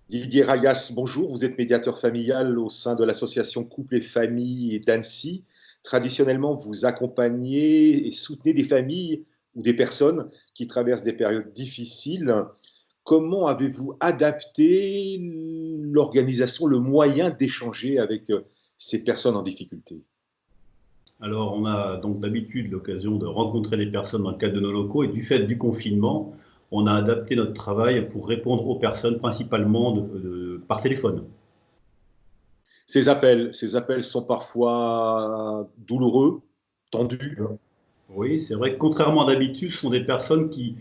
Didier Rayas, bonjour. Vous êtes médiateur familial au sein de l'association Couple et Famille d'Annecy. Traditionnellement, vous accompagnez et soutenez des familles ou des personnes qui traversent des périodes difficiles. Comment avez-vous adapté l'organisation, le moyen d'échanger avec ces personnes en difficulté? Alors, on a donc d'habitude l'occasion de rencontrer les personnes dans le cadre de nos locaux et du fait du confinement, on a adapté notre travail pour répondre aux personnes principalement par téléphone. Ces appels sont parfois douloureux, tendus. Alors, oui, c'est vrai que contrairement à d'habitude, ce sont des personnes qui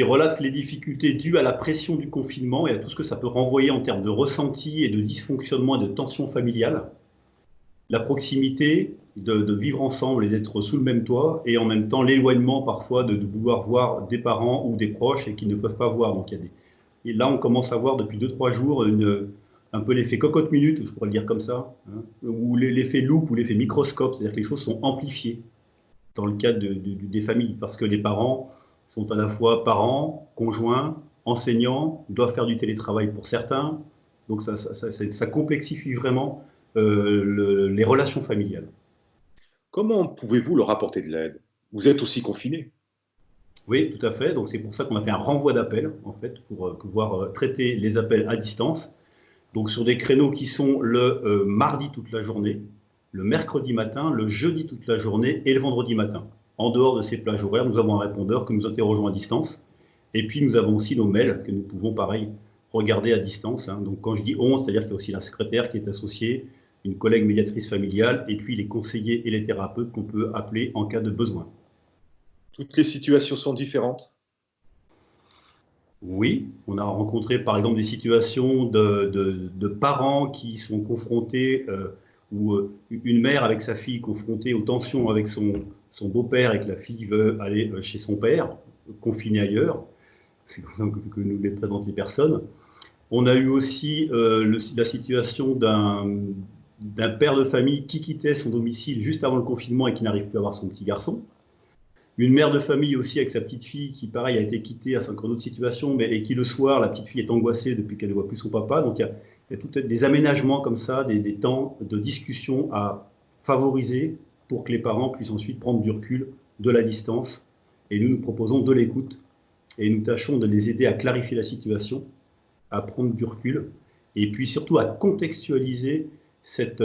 relatent les difficultés dues à la pression du confinement et à tout ce que ça peut renvoyer en termes de ressenti et de dysfonctionnement et de tension familiale. La proximité, de vivre ensemble et d'être sous le même toit, et en même temps l'éloignement parfois de vouloir voir des parents ou des proches et qui ne peuvent pas voir. Donc et là, on commence à voir depuis 2, 3 jours un peu l'effet cocotte-minute, je pourrais le dire comme ça, hein, ou l'effet loupe ou l'effet microscope, c'est-à-dire que les choses sont amplifiées dans le cadre des familles, parce que les parents sont à la fois parents, conjoints, enseignants, doivent faire du télétravail pour certains, donc ça complexifie vraiment les relations familiales. Comment pouvez-vous leur apporter de l'aide? Vous êtes aussi confiné. Oui, tout à fait, donc c'est pour ça qu'on a fait un renvoi d'appel, en fait, pour pouvoir traiter les appels à distance, donc sur des créneaux qui sont le mardi toute la journée, le mercredi matin, le jeudi toute la journée et le vendredi matin. En dehors de ces plages horaires, nous avons un répondeur que nous interrogeons à distance. Et puis nous avons aussi nos mails que nous pouvons pareil regarder à distance, hein. Donc quand je dis 11, c'est-à-dire qu'il y a aussi la secrétaire qui est associée, une collègue médiatrice familiale et puis les conseillers et les thérapeutes qu'on peut appeler en cas de besoin. Toutes les situations sont différentes. Oui, on a rencontré par exemple des situations de parents qui sont confrontés, ou une mère avec sa fille confrontée aux tensions avec son beau-père et que la fille veut aller chez son père, confinée ailleurs. C'est comme ça que nous les présentent les personnes. On a eu aussi la situation d'un père de famille qui quittait son domicile juste avant le confinement et qui n'arrive plus à voir son petit garçon. Une mère de famille aussi avec sa petite fille qui, pareil, a été quittée à encore d'autres situations, mais et qui le soir, la petite fille est angoissée depuis qu'elle ne voit plus son papa. Donc il y a tout des aménagements comme ça, des temps de discussion à favoriser pour que les parents puissent ensuite prendre du recul, de la distance. Et nous proposons de l'écoute et nous tâchons de les aider à clarifier la situation, à prendre du recul et puis surtout à contextualiser cette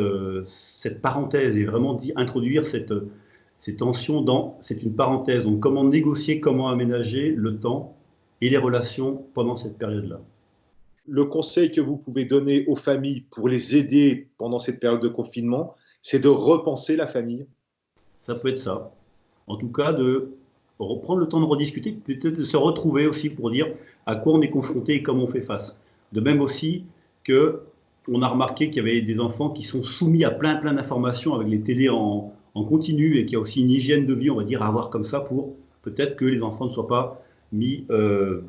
parenthèse et vraiment introduire ces tensions c'est une parenthèse. Donc comment négocier, comment aménager le temps et les relations pendant cette période-là. Le conseil que vous pouvez donner aux familles pour les aider pendant cette période de confinement, c'est de repenser la famille. Ça peut être ça. En tout cas, de reprendre le temps de rediscuter, peut-être de se retrouver aussi pour dire à quoi on est confronté et comment on fait face. De même aussi que on a remarqué qu'il y avait des enfants qui sont soumis à plein d'informations avec les télés en continu et qu'il y a aussi une hygiène de vie, on va dire, à avoir comme ça pour peut-être que les enfants ne soient pas mis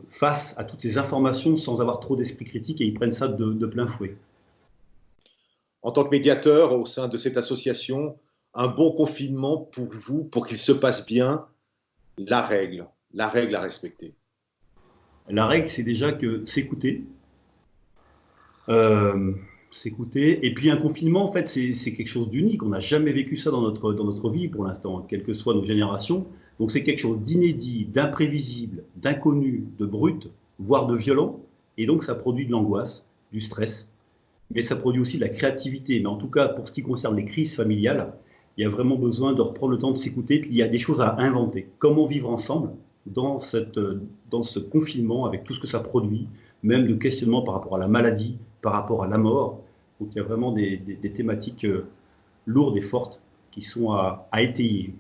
face à toutes ces informations sans avoir trop d'esprit critique et ils prennent ça de plein fouet. En tant que médiateur au sein de cette association, un bon confinement pour vous, pour qu'il se passe bien, la règle à respecter. La règle, c'est déjà que s'écouter, euh, s'écouter. Et puis un confinement, en fait, c'est quelque chose d'unique. On n'a jamais vécu ça dans notre vie pour l'instant, quelles que soient nos générations. Donc c'est quelque chose d'inédit, d'imprévisible, d'inconnu, de brut, voire de violent. Et donc ça produit de l'angoisse, du stress, mais ça produit aussi de la créativité. Mais en tout cas, pour ce qui concerne les crises familiales, il y a vraiment besoin de reprendre le temps de s'écouter. Puis il y a des choses à inventer. Comment vivre ensemble dans ce confinement avec tout ce que ça produit, même de questionnement par rapport à la maladie, par rapport à la mort. Donc il y a vraiment des thématiques lourdes et fortes qui sont à étayer.